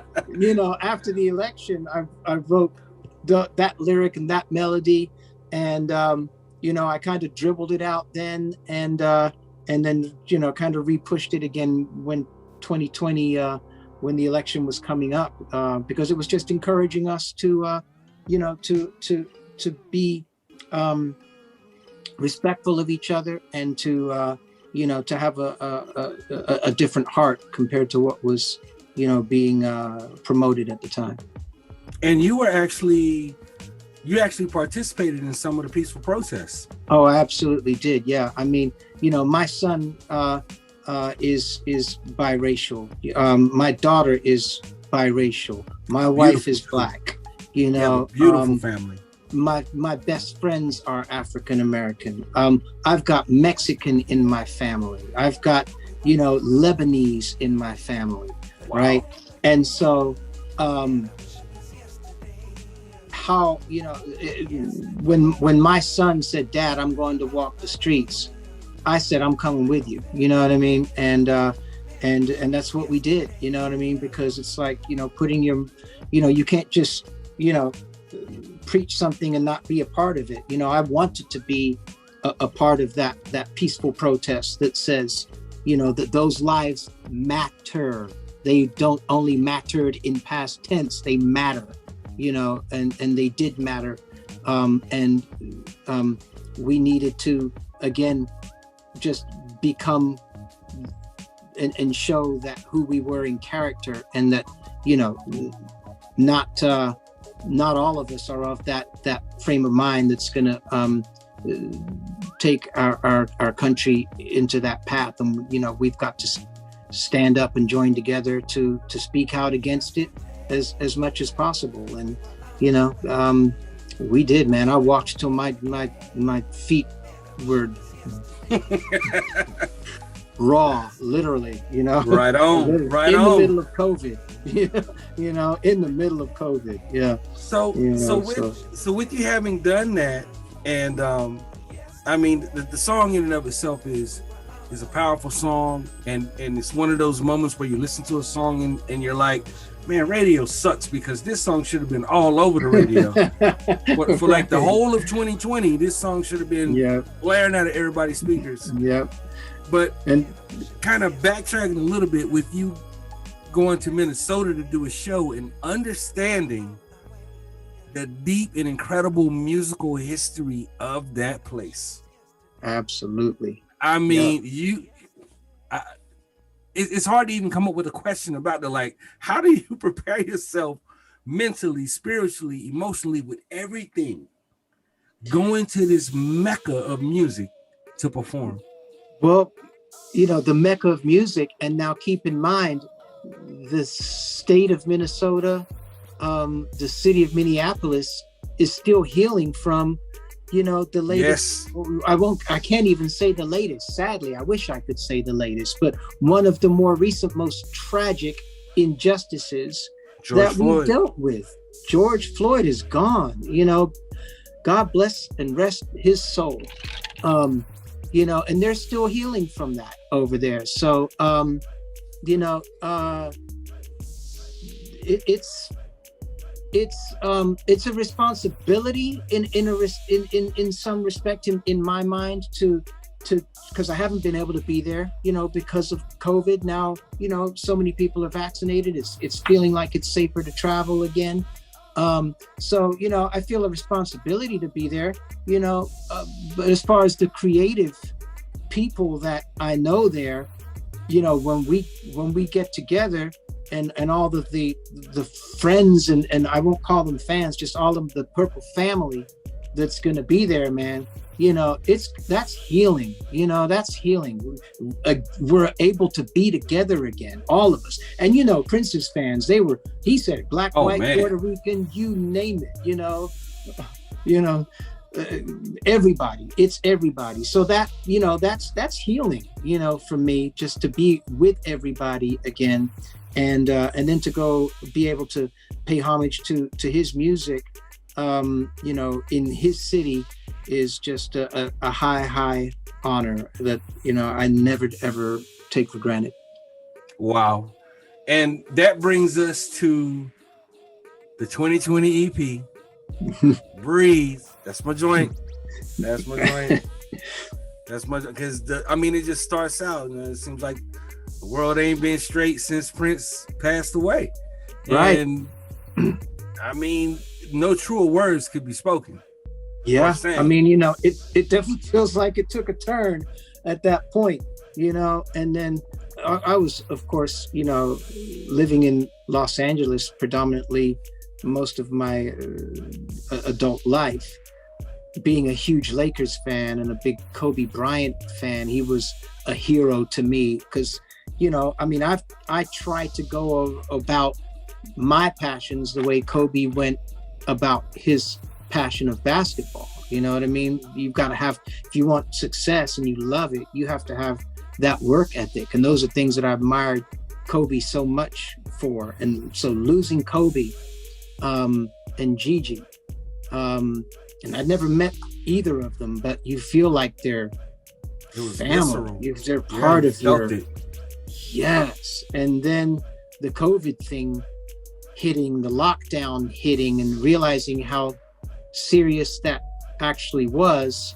after the election, I wrote that lyric and that melody, and I kind of dribbled it out then, and then kind of repushed it again when 2020, when the election was coming up, because it was just encouraging us to be respectful of each other, and to have a different heart compared to what was being promoted at the time. And you actually participated in some of the peaceful protests. Oh, I absolutely did. Yeah. I mean, my son is biracial. My daughter is biracial. My wife is Black. Beautiful family. My best friends are African American. I've got Mexican in my family. I've got Lebanese in my family. Wow. Right. And so how when my son said, "Dad, I'm going to walk the streets," I said, "I'm coming with you." You know what I mean? And that's what we did. You know what I mean? Because it's like, putting your, you can't just, preach something and not be a part of it. I wanted to be a part of that peaceful protest that says, that those lives matter. They don't only mattered in past tense, they matter, and they did matter. And we needed to, again, just become and show that who we were in character, and that, not all of us are of that frame of mind that's going to take our country into that path. And, we've got to stand up and join together to speak out against it as much as possible. And, we did, man. I walked till my feet were raw, literally, Right on, right in on. the middle of COVID, in the middle of COVID. Yeah. So with you having done that, and I mean, the song in and of itself is a powerful song, and it's one of those moments where you listen to a song and you're like, man, radio sucks, because this song should have been all over the radio. for like the whole of 2020, this song should have been blaring out of everybody's speakers. Yep. But kind of backtracking a little bit, with you going to Minnesota to do a show and understanding the deep and incredible musical history of that place. Absolutely. I mean, it's hard to even come up with a question about how do you prepare yourself mentally, spiritually, emotionally, with everything going to this mecca of music to perform? Well, the mecca of music, and now keep in mind, the state of Minnesota, the city of Minneapolis is still healing from, the latest. Yes. I can't even say the latest. Sadly, I wish I could say the latest, but one of the more recent, most tragic injustices we dealt with. George Floyd is gone. God bless and rest his soul. And they're still healing from that over there. So, it's a responsibility in some respect in my mind to because I haven't been able to be there, because of COVID. Now, so many people are vaccinated. It's feeling like it's safer to travel again. So, I feel a responsibility to be there, but as far as the creative people that I know there, when we get together and all the friends and I won't call them fans, just all of the Purple family that's going to be there, man, that's healing, that's healing. We're able to be together again, all of us. And, Prince's fans, he said, black, white, Puerto Rican, you name it, you know, everybody. It's everybody. So that, you know, that's healing, you know, for me, just to be with everybody again, and then to go be able to pay homage to his music, you know, in his city is just a high honor that, you know, I never ever take for granted. Wow. And that brings us to the 2020 EP, Breathe. That's my joint. That's my joint. That's my, because I mean, it just starts out, you know, it seems like the world ain't been straight since Prince passed away. Right. And I mean, no truer words could be spoken. Yeah. I mean, you know, it definitely feels like it took a turn at that point, you know, and then I was, of course, you know, living in Los Angeles predominantly most of my adult life, being a huge Lakers fan and a big Kobe Bryant fan. He was a hero to me because, you know, I mean, I tried to go about my passions the way Kobe went about his passion of basketball. You know what I mean? You've got to have, if you want success and you love it, you have to have that work ethic. And those are things that I admired Kobe so much for. And so losing Kobe and Gigi, and I'd never met either of them, but you feel like they're family. They're part of your. Yes. And then the COVID thing hitting, the lockdown hitting, and realizing how serious that actually was,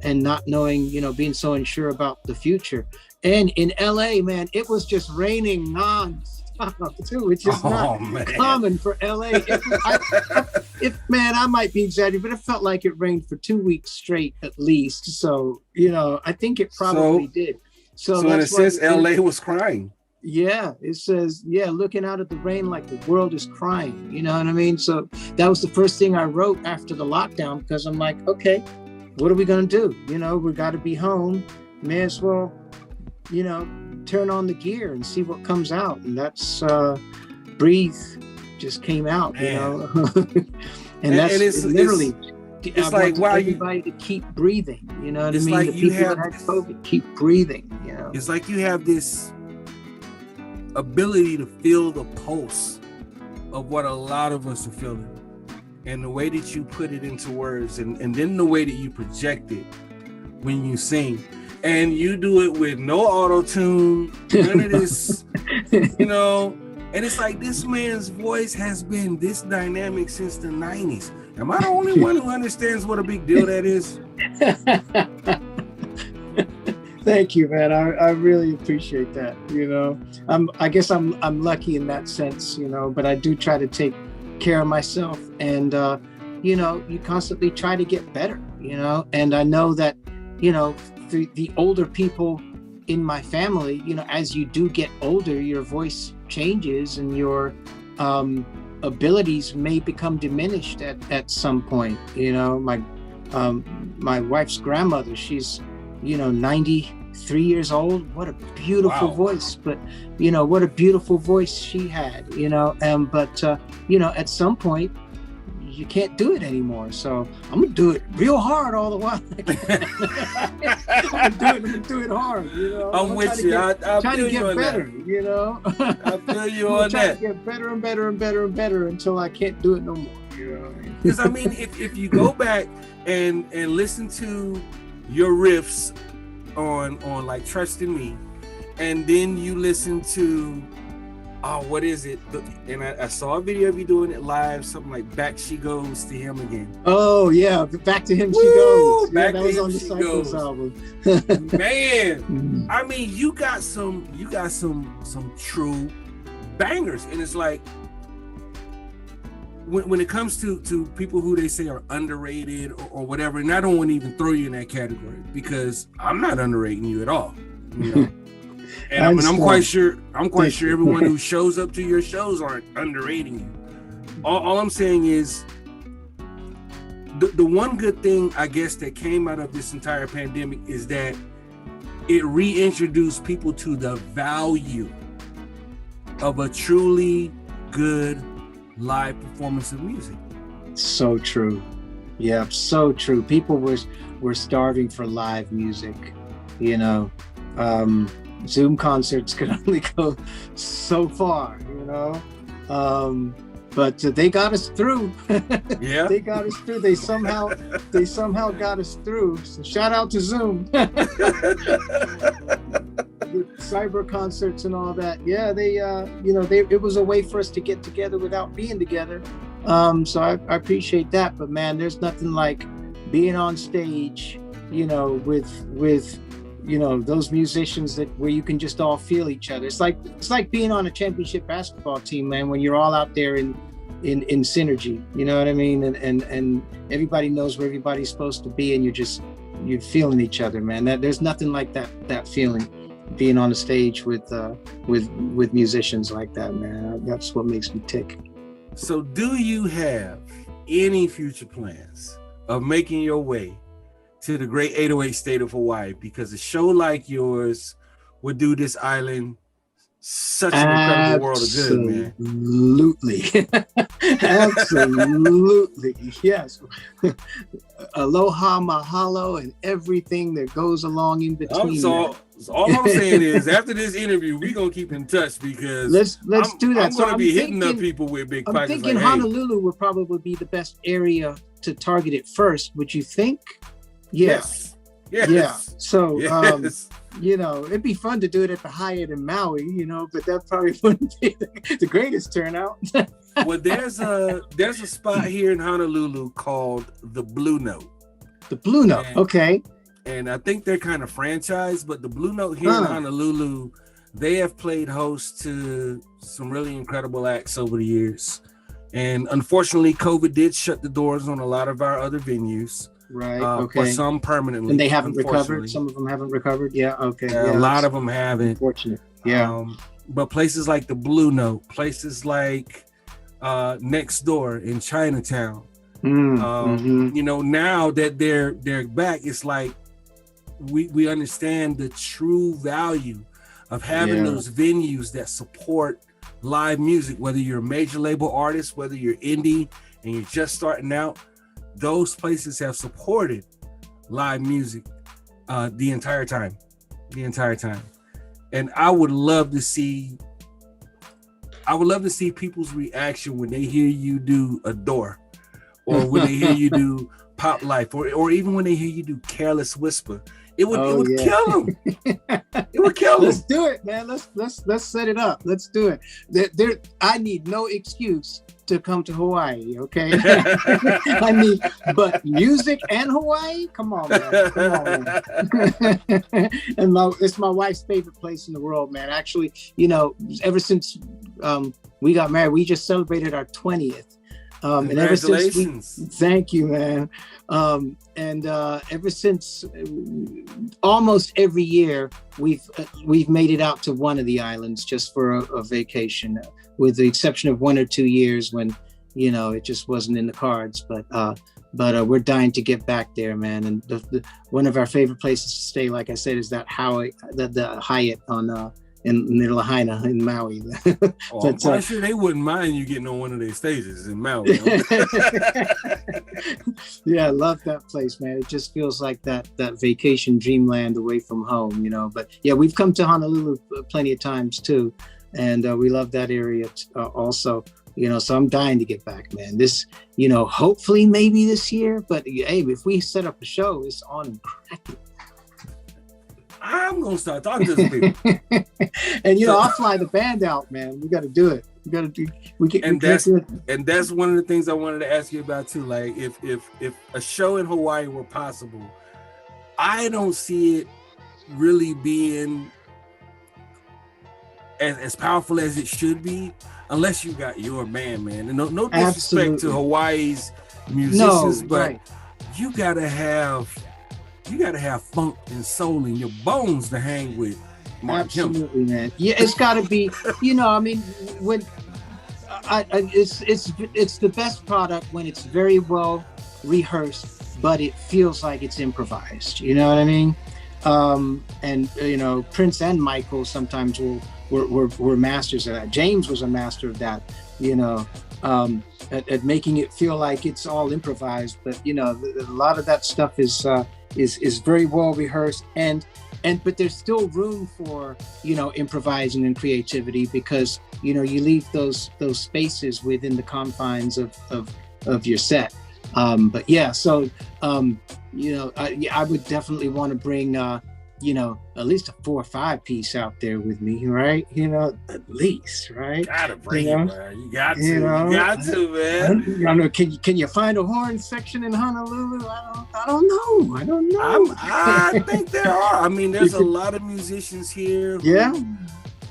and not knowing, you know, being so unsure about the future. And in LA, man, it was just raining non-stop too, which is not common for LA. I might be exaggerating, but it felt like it rained for 2 weeks straight at least. So, you know, I think it probably did. So in a sense, LA was crying. Yeah, it says, yeah, looking out at the rain like the world is crying. You know what I mean? So that was the first thing I wrote after the lockdown, because I'm like, okay, what are we going to do? You know, we got to be home. May as well, you know, turn on the gear and see what comes out. And that's Breathe just came out, man. You know, and it's literally, it's like, wow, everybody to keep breathing. You know what I mean? Like the people that had COVID, keep breathing. You know, it's like you have this ability to feel the pulse of what a lot of us are feeling, and the way that you put it into words, and then the way that you project it when you sing, and you do it with no auto-tune, none of this, you know, and it's like this man's voice has been this dynamic since the 90s. Am I the only one who understands what a big deal that is? Thank you, man. I really appreciate that. You know, I guess I'm lucky in that sense, you know, but I do try to take care of myself, and you know, you constantly try to get better, you know, and I know that, you know, the older people in my family, you know, as you do get older, your voice changes and your abilities may become diminished at some point. You know, my wife's grandmother, she's, you know, 93 years old. What a beautiful voice. But, you know, what a beautiful voice she had, you know, but, you know, at some point you can't do it anymore. So I'm going to do it real hard all the while. I'm going to do it hard, you know. I'm with you. I'll trying to get better, you know. I feel you on that. To get better and better and better and better until I can't do it no more, you know. Because, I mean, if you go back and listen to your riffs on like Trust in Me, and then you listen to what is it? And I saw a video of you doing it live, something like Back She Goes to Him Again. Oh yeah, Back to Him She Goes. Yeah, that was on the Cycles album. Man, I mean, you got some true bangers, and it's like when it comes to people who they say are underrated or whatever, and I don't want to even throw you in that category because I'm not underrating you at all, you know. And I mean, I'm quite sure everyone who shows up to your shows aren't underrating you. All I'm saying is the one good thing, I guess, that came out of this entire pandemic is that it reintroduced people to the value of a truly good live performance of music. So true. Yeah, so true. People were starving for live music, you know. Zoom concerts could only go so far, you know. But they got us through. Yeah, they got us through. They somehow got us through. So shout out to Zoom. The cyber concerts and all that. Yeah, it was a way for us to get together without being together. So I appreciate that. But man, there's nothing like being on stage, you know, with you know, those musicians where you can just all feel each other. It's like being on a championship basketball team, man, when you're all out there in synergy, you know what I mean? And everybody knows where everybody's supposed to be, and you're feeling each other, man. There's nothing like that feeling, being on a stage with musicians like that, man. That's what makes me tick. So do you have any future plans of making your way to the great 808 state of Hawaii? Because a show like yours would do this island such an incredible world of good, man. Absolutely. Absolutely. Yes. Aloha, mahalo, and everything that goes along in between. So all I'm saying is, after this interview, we're gonna keep in touch, because let's do that. I'm gonna be hitting up people with big pockets. I'm thinking like, Honolulu would probably be the best area to target it first. Would you think? Yes. Yeah. So, you know, it'd be fun to do it at the Hyatt in Maui, you know, but that probably wouldn't be the greatest turnout. Well, there's a spot here in Honolulu called the Blue Note. The Blue Note, okay. And I think they're kind of franchised, but the Blue Note here in Honolulu, they have played host to some really incredible acts over the years. And unfortunately, COVID did shut the doors on a lot of our other venues. Right. Okay. But some permanently. And they haven't recovered. Some of them haven't recovered. Yeah. Okay. Yeah, a lot of them haven't. Unfortunate. Yeah. But places like the Blue Note, places like Next Door in Chinatown, you know, now that they're back, it's like we understand the true value of having those venues that support live music. Whether you're a major label artist, whether you're indie and you're just starting out. Those places have supported live music the entire time. And I would love to see people's reaction when they hear you do Adore, or when they hear you do Pop Life, or even when they hear you do Careless Whisper. It would kill them. It would kill them. Let's do it, man. Let's set it up. Let's do it. I need no excuse to come to Hawaii, okay? But music and Hawaii? Come on, man. And it's my wife's favorite place in the world, man. Actually, you know, ever since we got married, we just celebrated our 20th. And ever since thank you, man. And ever since, almost every year we've made it out to one of the islands just for a vacation, with the exception of 1 or 2 years when, you know, it just wasn't in the cards. But we're dying to get back there, man. And one of our favorite places to stay, like I said, is the Hyatt on in Lahaina in Maui. I'm quite sure they wouldn't mind you getting on one of their stages in Maui. Yeah, I love that place, man. It just feels like that vacation dreamland away from home, you know. But yeah, we've come to Honolulu plenty of times too, and we love that area also, you know. So I'm dying to get back, man. This, you know, hopefully maybe this year, but hey, if we set up a show, it's on and cracking. I'm gonna start talking to some people. And you know, I'll fly the band out, man. We got to do it. And that's one of the things I wanted to ask you about too. Like, if a show in Hawaii were possible, I don't see it really being as powerful as it should be, unless you got your man. And no disrespect Absolutely. to Hawaii's musicians, but right. you gotta have funk and soul in your bones to hang with Mark Kember. Absolutely, man. Yeah, it's got to be. You know, I mean, when it's the best product when it's very well rehearsed, but it feels like it's improvised. You know what I mean? And you know, Prince and Michael sometimes were masters of that. James was a master of that. You know, at making it feel like it's all improvised. But you know, a lot of that stuff is very well rehearsed, but there's still room for, you know, improvising and creativity, because you know, you leave those spaces within the confines of your set. But yeah, so you know, I would definitely want to bring you know, at least a 4 or 5 piece out there with me, right? You know, at least, right? Gotta bring you know? it, man. You got to, You know? you got to, man. I don't know. Can you find a horn section in Honolulu? I don't know. I think there are. I mean, there's a lot of musicians here. Yeah.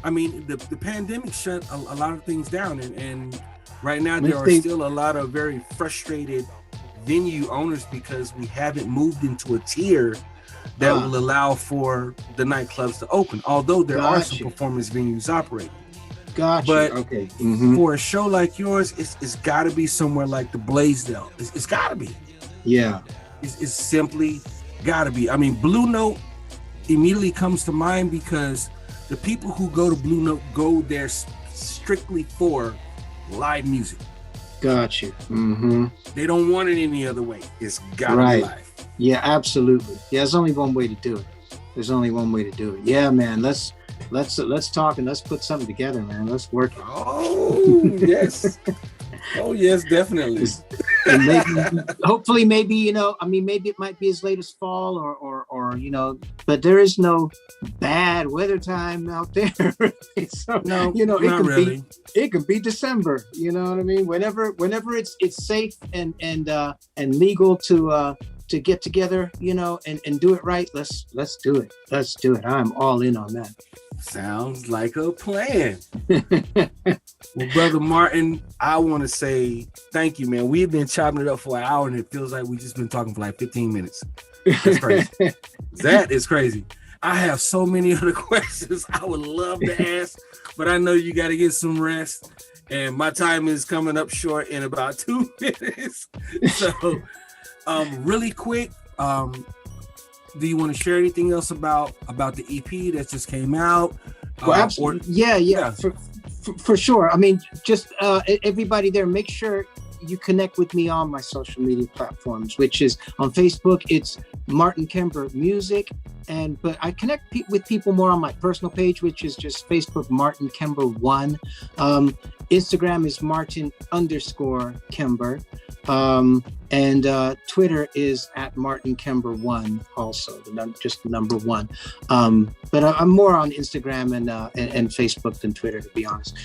I mean, the pandemic shut a lot of things down, and right now there are still a lot of very frustrated venue owners because we haven't moved into a tier that will allow for the nightclubs to open, although there are some performance venues operating. Gotcha. But okay. For a show like yours, it's got to be somewhere like the Blaisdell. It's got to be. Yeah. It's simply got to be. I mean, Blue Note immediately comes to mind because the people who go to Blue Note go there strictly for live music. Gotcha. Mm-hmm. They don't want it any other way. It's got to be live. Yeah, absolutely. Yeah, there's only one way to do it. Yeah, man. Let's talk and let's put something together, man. Let's work it. Oh yes. Oh yes, definitely. And hopefully, you know, I mean, maybe it might be as late as fall or you know, but there is no bad weather time out there. So, no, you know, it could be December. You know what I mean? Whenever it's safe and legal to get together, you know, and do it right. Let's do it. Let's do it. I'm all in on that. Sounds like a plan. Well, Brother Martin, I want to say thank you, man. We've been chopping it up for an hour and it feels like we've just been talking for like 15 minutes. That's crazy. That is crazy. I have so many other questions I would love to ask, but I know you got to get some rest and my time is coming up short in about 2 minutes. So really quick, do you want to share anything else about the EP that just came out? Well, absolutely. Yeah. For sure. I mean, just everybody there, make sure you connect with me on my social media platforms, which is on Facebook, it's Martin Kember Music. But I connect with people more on my personal page, which is just Facebook, Martin Kember 1. Instagram is Martin_Kember. And Twitter is at Martin Kember 1 also, just the number 1. But I'm more on Instagram and Facebook than Twitter, to be honest.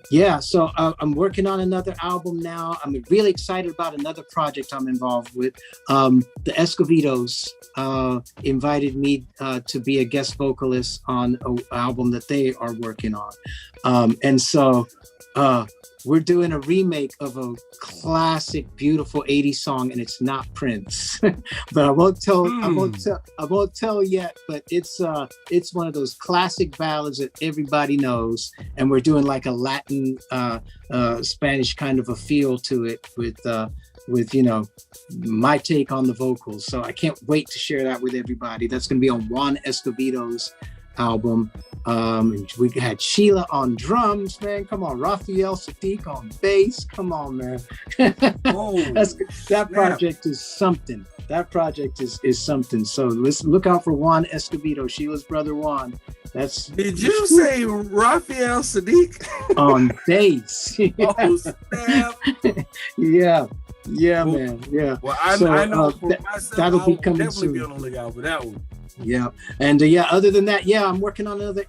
Yeah, so I'm working on another album now. I'm really excited about another project I'm involved with. The Escovedos invited me to be a guest vocalist on an album that they are working on. And so we're doing a remake of a classic, beautiful 80s song, and it's not Prince. But I won't tell yet. But it's one of those classic ballads that everybody knows, and we're doing like a Latin, Spanish kind of a feel to it with you know, my take on the vocals. So I can't wait to share that with everybody. That's going to be on Juan Escovedo's album. We had Sheila on drums, man. Come on, Raphael Sadiq on bass. Come on, man. That project is something. That project is something. So listen, look out for Juan Escovedo, Sheila's brother Juan. Did you say Raphael Sadiq on bass? Oh, snap. Yeah, man. Yeah. Well, I know for myself, that'll be coming definitely soon. Be on the lookout for that one. Yeah, and other than that, I'm working on another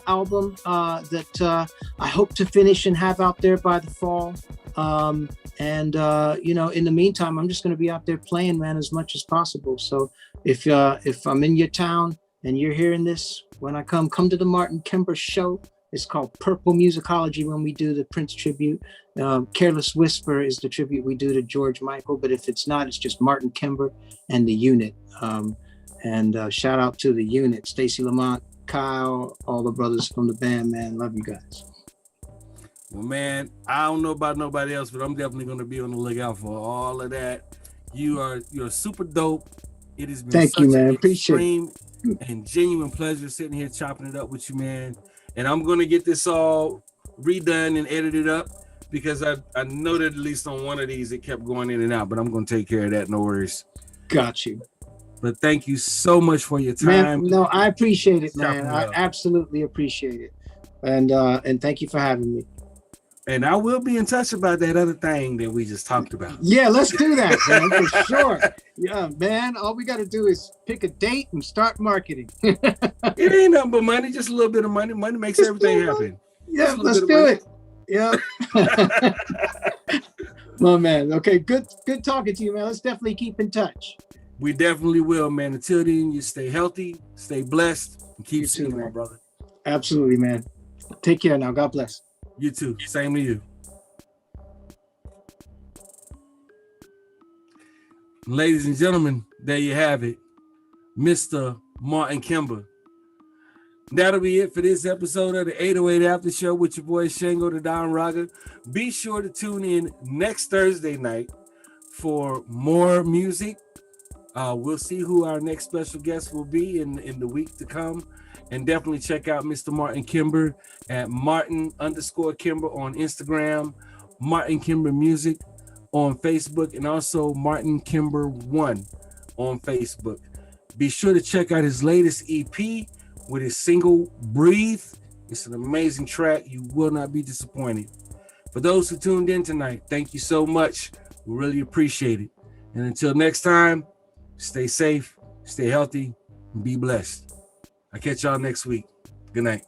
album that I hope to finish and have out there by the fall. You know, in the meantime, I'm just going to be out there playing, man, as much as possible. So if I'm in your town and you're hearing this, when I come to the Martin Kember show. It's called Purple Musicology when we do the Prince tribute. Careless Whisper is the tribute we do to George Michael, but if it's not, it's just Martin Kember and the unit. Shout out to the unit, Stacy Lamont, Kyle, all the brothers from the band, man. Love you guys. Well, man, I don't know about nobody else, but I'm definitely going to be on the lookout for all of that. You're super dope. It has been Thank you, man. Appreciate it. And genuine pleasure sitting here chopping it up with you, man. And I'm going to get this all redone and edited up because I know that at least on one of these it kept going in and out, but I'm going to take care of that. No worries. Got you. But thank you so much for your time. Man, no, I appreciate it, man. I absolutely appreciate it. And thank you for having me. And I will be in touch about that other thing that we just talked about. Yeah, let's do that, man, for sure. Yeah, man, all we got to do is pick a date and start marketing. It ain't nothing but money, just a little bit of money. Money makes everything happen. Yeah, let's do it. Yeah. Well, man, okay, good talking to you, man. Let's definitely keep in touch. We definitely will, man. Until then, you stay healthy, stay blessed, and keep singing, my brother. Absolutely, man. Take care now. God bless. You too. Same to you. Ladies and gentlemen, there you have it. Mr. Martin Kember. That'll be it for this episode of the 808 After Show with your boy Shango the Don Raga. Be sure to tune in next Thursday night for more music. We'll see who our next special guest will be in the week to come. And definitely check out Mr. Martin Kember at Martin_Kember on Instagram, Martin Kember Music on Facebook, and also Martin Kember 1 on Facebook. Be sure to check out his latest EP with his single Breathe. It's an amazing track. You will not be disappointed. For those who tuned in tonight, thank you so much. We really appreciate it. And until next time, stay safe, stay healthy, and be blessed. I'll catch y'all next week. Good night.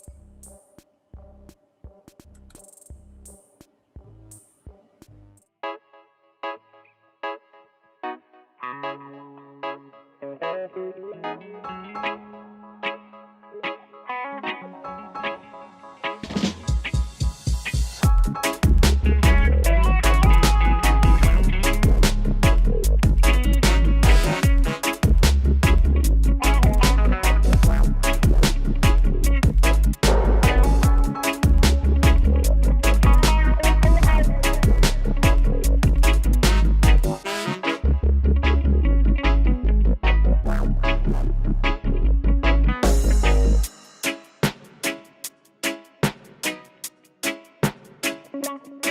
Yeah.